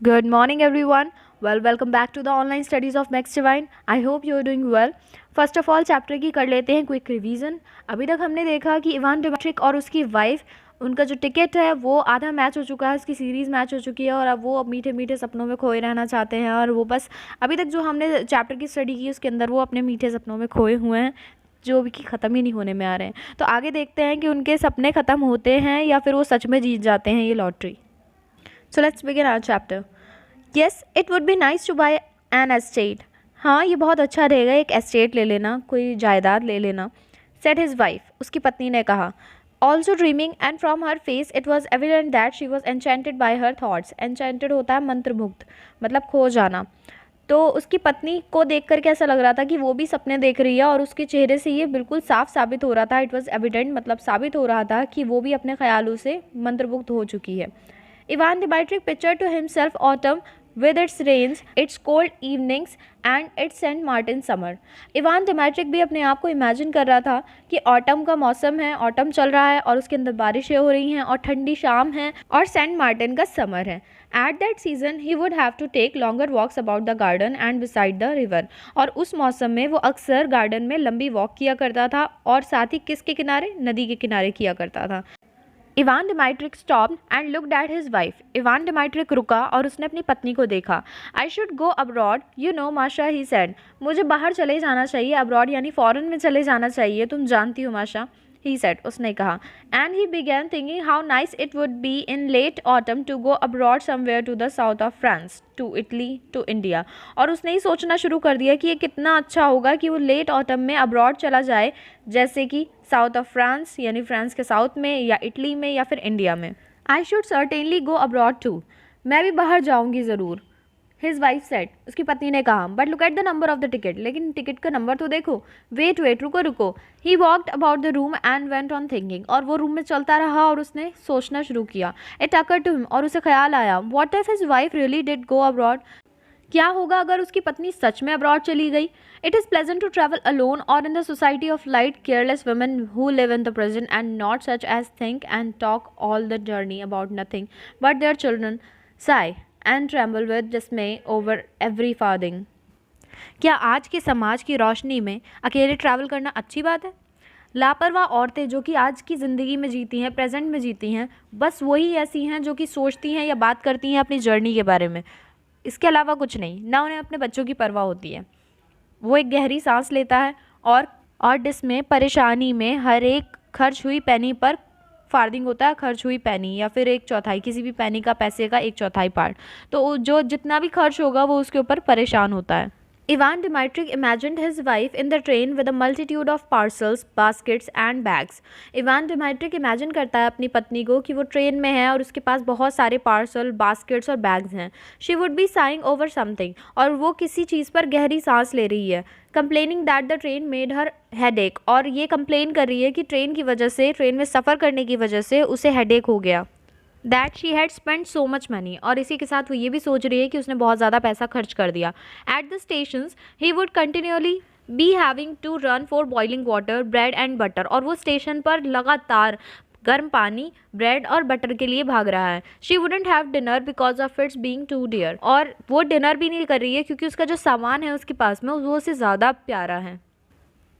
Good morning, everyone. Well, welcome back to the online studies of Max Divine. I hope you are doing well. First of all chapter की कर लेते हैं quick revision. अभी तक हमने देखा कि इवान डिमेट्रिक और उसकी वाइफ, उनका जो टिकट है वो आधा मैच हो चुका है, उसकी सीरीज़ मैच हो चुकी है और अब वो मीठे मीठे सपनों में खोए रहना चाहते हैं। और वो बस अभी तक जो हमने चैप्टर की स्टडी की उसके अंदर वो अपने मीठे सपनों में खोए हुए हैं, जो भी कि ख़त्म ही नहीं होने में आ रहे हैं। तो आगे देखते हैं कि उनके सपने ख़त्म होते हैं या फिर वो सच में जीत जाते हैं ये lottery. So let's begin our chapter. Yes, it would be nice to buy an estate. हाँ, ये बहुत अच्छा रहेगा एक एस्टेट ले लेना, कोई जायदाद ले लेना। सेड हिज वाइफ, उसकी पत्नी ने कहा। Also dreaming and from her face it was evident that she was enchanted bye her thoughts. Enchanted होता है मंत्रमुग्ध, मतलब खो जाना। तो उसकी पत्नी को देख करके ऐसा लग रहा था कि वो भी सपने देख रही है और उसके चेहरे से ये बिल्कुल साफ साबित हो रहा था। इट वॉज एविडेंट मतलब साबित हो रहा था कि वो भी अपने ख्यालों से मंत्रमुग्ध हो चुकी है। Ivan Dimitrich pictured to himself autumn with its rains, its cold evenings and its St. Martin summer. Ivan dimetric भी अपने आप को इमेजिन कर रहा था कि ऑटम का मौसम है, ऑटम चल रहा है और उसके अंदर बारिशें हो रही हैं और ठंडी शाम है और सेंट मार्टिन का समर है। At that season, he would have to take longer walks about the garden and beside the river. और उस मौसम में वो अक्सर गार्डन में लंबी वॉक किया करता था और साथ ही किसके किनारे, नदी के किनारे किया करता था। Ivan Dmitritch stopped and looked at his wife. Ivan Dmitritch रुका और उसने अपनी पत्नी को देखा। I should go abroad, you know Masha, he said. मुझे बाहर चले जाना चाहिए, अब्रॉड यानी फॉरेन में चले जाना चाहिए, तुम जानती हो माशा, ही सेड, उसने कहा। And he began thinking how nice it would be in late autumn to go abroad somewhere to the south of France, to Italy, to India. और उसने ही सोचना शुरू कर दिया कि ये कितना अच्छा होगा कि वो लेट ऑटम में अब्रॉड चला जाए, जैसे कि साउथ ऑफ फ्रांस यानी फ्रांस के साउथ में या इटली में या फिर इंडिया में। I should certainly go abroad too, मैं भी बाहर जाऊंगी ज़रूर, हिज वाइफ सेड, उसकी पत्नी ने कहा। But look at the number of the ticket, लेकिन टिकट का नंबर तो देखो। वेट वेट, रुको रुको। He walked about the room and went on thinking, और वो रूम में चलता रहा और उसने सोचना शुरू किया। इट अकर्ड टू हिम, और उसे ख्याल आया, what if his wife really did go abroad, क्या होगा अगर उसकी पत्नी सच में अब्रॉड चली गई। It is pleasant to travel alone और in the society of light careless women who live in the present and not such as think and talk all the journey about nothing but their children, sigh and tremble with dismay over every farthing. क्या आज के समाज की रोशनी में अकेले travel करना अच्छी बात है? लापरवाह औरतें जो कि आज की ज़िंदगी में जीती हैं, प्रेजेंट में जीती हैं, बस वही ऐसी हैं जो कि सोचती हैं या बात करती हैं अपनी जर्नी के बारे में, इसके अलावा कुछ नहीं। ना उन्हें अपने बच्चों की परवाह होती है। वो एक गहरी सांस लेता है और डिस्मे, परेशानी में हर एक खर्च हुई पैनी पर फार्दिंग होता है, खर्च हुई पैनी या फिर एक चौथाई, किसी भी पैनी का पैसे का एक चौथाई पार्ट, तो जो जितना भी खर्च होगा वो उसके ऊपर परेशान होता है। Ivan Dimitrich imagined his wife in the train with a multitude of parcels, baskets and bags. Ivan Dimitrich imagine करता है अपनी पत्नी को कि वो ट्रेन में है और उसके पास बहुत सारे पार्सल, बास्केट्स और बैग्स हैं। She would be sighing over something, और वो किसी चीज़ पर गहरी सांस ले रही है। Complaining that the train made her headache, और ये कंप्लेन कर रही है कि ट्रेन की वजह से, ट्रेन में सफ़र करने की वजह से उसे हेडेक हो गया। That she had spend so much money, और इसी के साथ वो ये भी सोच रही है कि उसने बहुत ज़्यादा पैसा खर्च कर दिया। At the stations he would continually be having to run for boiling water, bread and butter, और वो स्टेशन पर लगातार गर्म पानी, ब्रेड और बटर के लिए भाग रहा है। She wouldn't have dinner because of its being too dear, और वो डिनर भी नहीं कर रही है क्योंकि उसका जो सामान है उसके पास में वो उससे ज़्यादा प्यारा है।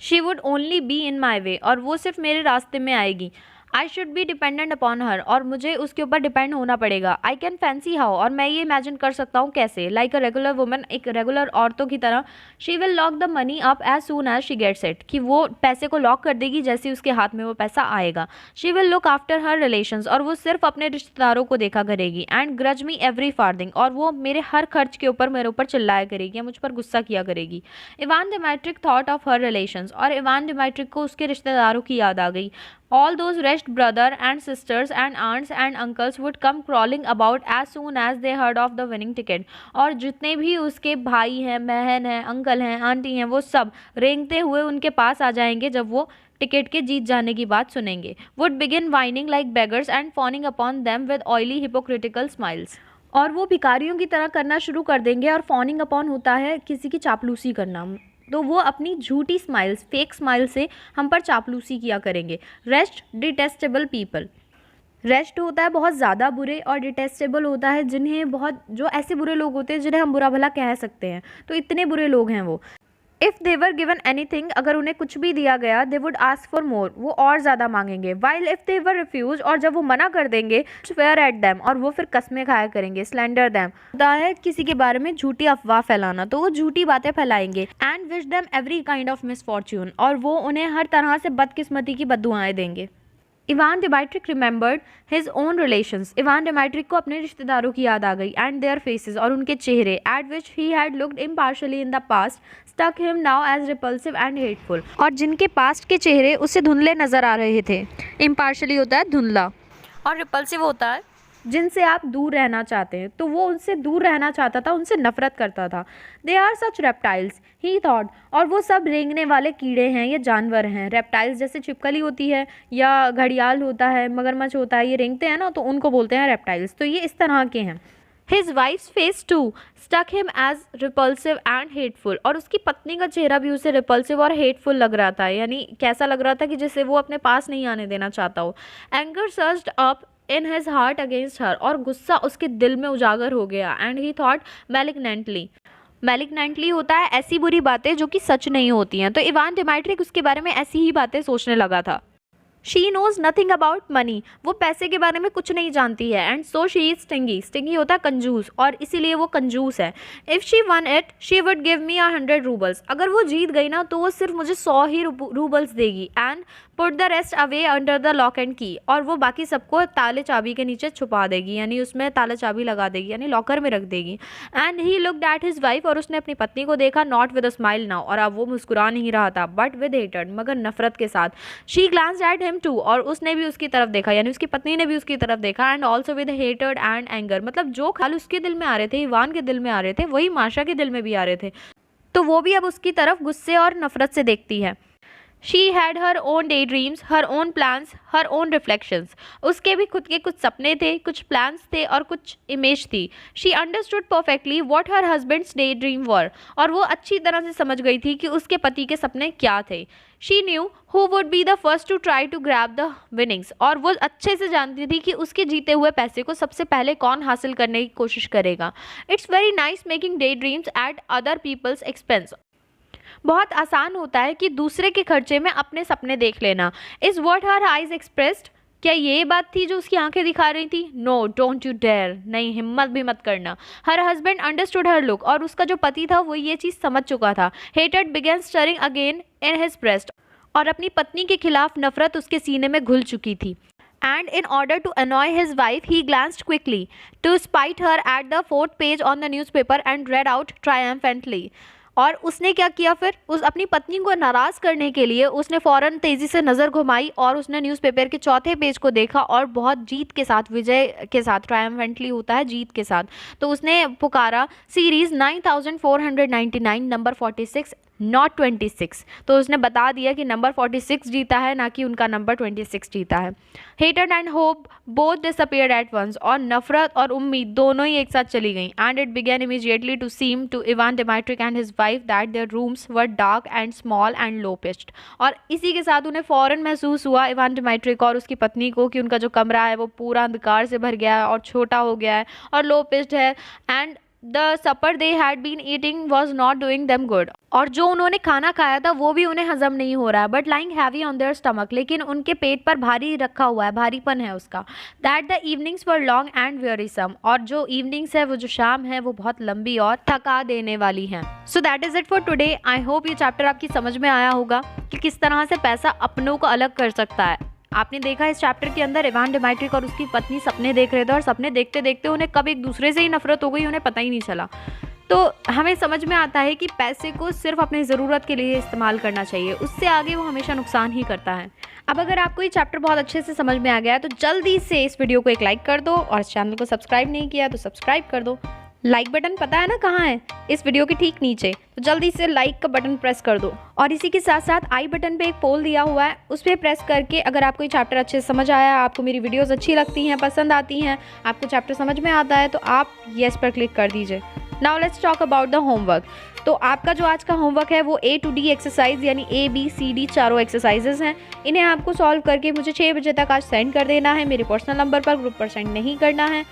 She would only be in my way, और वो सिर्फ मेरे रास्ते में आएगी। I should be dependent upon her, और मुझे उसके ऊपर डिपेंड होना पड़ेगा। आई कैन फैंसी हाउ, और मैं ये इमेजिन कर सकता हूँ कैसे, लाइक अ रेगुलर वुमन, एक रेगुलर औरतों की तरह। She will lock the money up as soon as she gets it, कि वो पैसे को लॉक कर देगी जैसे ही उसके हाथ में वो पैसा आएगा। She will look after her relations, और वो सिर्फ अपने रिश्तेदारों को देखा करेगी। And grudge me every Farthing, और वो मेरे हर खर्च के ऊपर मेरे ऊपर चिल्लाया करेगी या मुझ पर गुस्सा किया करेगी। Ivan Dmitritch thought of her relations, और इवान डिमिट्रिक को उसके रिश्तेदारों की याद आ गई। All those wretched brother and sisters and aunts and uncles would come crawling about as soon as they heard of the winning ticket. और जितने भी उसके भाई हैं, बहन हैं, अंकल हैं, आंटी हैं, वो सब रेंगते हुए उनके पास आ जाएंगे जब वो टिकट के जीत जाने की बात सुनेंगे। Would begin whining like beggars and fawning upon them with oily hypocritical smiles. और वो भिखारियों की तरह करना शुरू कर देंगे, और फॉनिंग अपॉन होता है किसी की चापलूसी करना, तो वो अपनी झूठी स्माइल्स, फेक स्माइल से हम पर चापलूसी किया करेंगे। रेस्ट डिटेस्टेबल पीपल, रेस्ट होता है बहुत ज़्यादा बुरे, और डिटेस्टेबल होता है जिन्हें बहुत, जो ऐसे बुरे लोग होते हैं जिन्हें हम बुरा भला कह सकते हैं, तो इतने बुरे लोग हैं वो। If they were given anything, अगर उन्हें कुछ भी दिया गया, they would ask for more, वो और ज़्यादा मांगेंगे। While if they were refuse, और जब वो मना कर देंगे, स्वेयर एट दैम, और वो फिर कस्में खाया करेंगे। स्लैंडर दैम होता है किसी के बारे में झूठी अफवाह फैलाना, तो वो झूठी बातें फैलाएंगे। And wish them every kind of misfortune, और वो उन्हें हर तरह से बदकिस्मती की बद्दुआएं देंगे। Ivan Dmitritch remembered his own relations, Ivan Dmitritch को अपने रिश्तेदारों की याद आ गई, एंड देयर फेसेस, और उनके चेहरे, at which he had looked impartially in the past, stuck him now as repulsive and hateful, और जिनके पास्ट के चेहरे उसे धुंधले नजर आ रहे थे। इम्पार्शली होता है धुंधला, और रिपल्सिव होता है जिनसे आप दूर रहना चाहते हैं, तो वो उनसे दूर रहना चाहता था, उनसे नफरत करता था। They are such reptiles he thought, और वो सब रेंगने वाले कीड़े हैं, ये जानवर हैं। रेप्टाइल्स जैसे छिपकली होती है या घड़ियाल होता है, मगरमच्छ होता है, ये रेंगते हैं ना, तो उनको बोलते हैं रेप्टाइल्स, तो ये इस तरह के हैं। His wife's face too struck him as repulsive and hateful, और उसकी पत्नी का चेहरा भी उसे repulsive और hateful लग रहा था, यानी कैसा लग रहा था कि जैसे वो अपने पास नहीं आने देना चाहता हो। Anger surged up in his heart against her, और गुस्सा उसके दिल में उजागर हो गया। And he thought malignantly, मैलिग्नेंटली होता है ऐसी बुरी बातें जो कि सच नहीं होती हैं, तो इवान डिमाइट्रिक उसके बारे में ऐसी ही बातें सोचने लगा था। She knows nothing about money, वो पैसे के बारे में कुछ नहीं जानती है। And so she is stingy, stingy होता है कंजूस, और इसीलिए वो कंजूस है। If she won it she would give me 100 roubles, अगर वो जीत गई ना तो वो सिर्फ मुझे 100 ही रूबल्स देगी। And put the rest away under the lock and की, और वो बाकी सबको ताले चाबी के नीचे छुपा देगी, यानी उसमें ताला चाबी लगा देगी, यानी लॉकर में रख देगी। And he looked at his wife, और उसने अपनी पत्नी को देखा, not with a smile now, और अब वो मुस्कुरा नहीं रहा था, बट विद हेटेड, मगर नफरत के साथ। She glanced at him too, और उसने भी उसकी तरफ देखा, यानी उसकी पत्नी ने भी उसकी तरफ देखा। And also with hated and anger, मतलब जो ख्याल उसके दिल में आ रहे थे, इवान के दिल में आ रहे थे, वही माशा के दिल में भी आ रहे थे, तो वो भी अब उसकी तरफ गुस्से और नफरत से देखती है। She had her own daydreams, her own plans, her own reflections. उसके भी खुद के कुछ सपने थे, कुछ plans थे और कुछ image थी. She understood perfectly what her husband's daydream were. और वो अच्छी तरह से समझ गई थी कि उसके पति के सपने क्या थे. She knew who would be the first to try to grab the winnings. और वो अच्छे से जानती थी कि उसके जीते हुए पैसे को सबसे पहले कौन हासिल करने की कोशिश करेगा. It's very nice making daydreams at other people's expense. बहुत आसान होता है कि दूसरे के खर्चे में अपने सपने देख लेना. Is what her eyes expressed, क्या ये बात थी जो उसकी आंखें दिखा रही थी? नो, डोंट यू डेयर, नहीं, हिम्मत भी मत करना. हर हस्बैंड अंडरस्टूड हर लुक, और उसका जो पति था वो ये चीज़ समझ चुका था. हेटेड began stirring again in his breast, और अपनी पत्नी के खिलाफ नफरत उसके सीने में घुल चुकी थी. And in order to annoy his wife, he glanced quickly to spite her at the 4th page on the newspaper and read out triumphantly. और उसने क्या किया फिर? उस अपनी पत्नी को नाराज़ करने के लिए उसने फ़ौरन तेज़ी से नज़र घुमाई और उसने न्यूज़पेपर के 4थे पेज को देखा और बहुत जीत के साथ, विजय के साथ, ट्रायम्फेंटली होता है जीत के साथ, तो उसने पुकारा सीरीज़ 9499 नंबर 46 नॉट 26. तो उसने बता दिया कि नंबर 46 जीता है, ना कि उनका नंबर 26 जीता है. हेटेड and hope both disappeared at once, और नफरत और उम्मीद दोनों ही एक साथ चली गईं. And it began immediately to seem to Ivan Dmitritch and his wife that their rooms were dark and small and low pitched. और इसी के साथ उन्हें फ़ौरन महसूस हुआ, इवान डिमाइट्रिक और उसकी पत्नी को, कि उनका जो कमरा है वो पूरा अंधकार से भर गया है और छोटा हो गया है और लो पिच्ड है. And The supper they had been eating was not doing them good. और जो उन्होंने खाना खाया था वो भी उन्हें हजम नहीं हो रहा है. But lying heavy on their stomach, लेकिन उनके पेट पर भारी रखा हुआ है, भारीपन है उसका. That the evenings were long and wearisome, और जो evenings है, वो जो शाम है, वो बहुत लंबी और थका देने वाली हैं. So that is it for today. I hope ये चैप्टर आपकी समझ में आया होगा कि किस तरह से पैसा अपनों को अलग कर सकता है. आपने देखा इस चैप्टर के अंदर इवान डिमाइट्रिक और उसकी पत्नी सपने देख रहे थे, और सपने देखते देखते उन्हें कब एक दूसरे से ही नफरत हो गई, उन्हें पता ही नहीं चला. तो हमें समझ में आता है कि पैसे को सिर्फ अपनी ज़रूरत के लिए इस्तेमाल करना चाहिए, उससे आगे वो हमेशा नुकसान ही करता है. अब अगर आपको ये चैप्टर बहुत अच्छे से समझ में आ गया है तो जल्दी से इस वीडियो को एक लाइक कर दो, और इस चैनल को सब्सक्राइब नहीं किया तो सब्सक्राइब कर दो. लाइक बटन पता है ना कहाँ है? इस वीडियो के ठीक नीचे, तो जल्दी से लाइक का बटन प्रेस कर दो. और इसी के साथ साथ आई बटन पे एक पोल दिया हुआ है, उस पर प्रेस करके अगर आपको ये चैप्टर अच्छे से समझ आया, आपको मेरी वीडियोस अच्छी लगती हैं, पसंद आती हैं, आपको चैप्टर समझ में आता है, तो आप येस पर क्लिक कर दीजिए. Now let's talk about the homework. तो आपका जो आज का होमवर्क है वो A to D एक्सरसाइज यानी ABCD चारों एक्सरसाइजेज हैं। इन्हें आपको सॉल्व करके मुझे 6 बजे तक आज सेंड कर देना है, मेरे पर्सनल नंबर पर, ग्रुप पर सेंड नहीं करना है।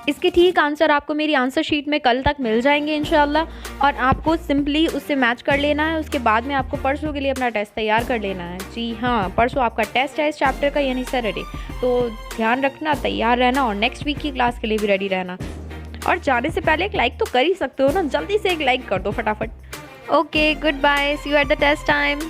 इसके ठीक आंसर आपको मेरी आंसर शीट में कल तक मिल जाएंगे इंशाल्लाह, और आपको सिंपली उससे मैच कर लेना है। उसके बाद में आपको परसों के लिए अपना टेस्ट तैयार कर लेना है। जी हाँ, परसों आपका टेस्ट है इस चैप्टर का यानी सैटरडे, तो ध्यान रखना, तैयार रहना और नेक्स्ट वीक की क्लास के लिए भी रेडी रहना। और जाने से पहले एक लाइक तो कर ही सकते हो ना, जल्दी से एक लाइक कर दो फटाफट। Okay, goodbye, see you at the test time.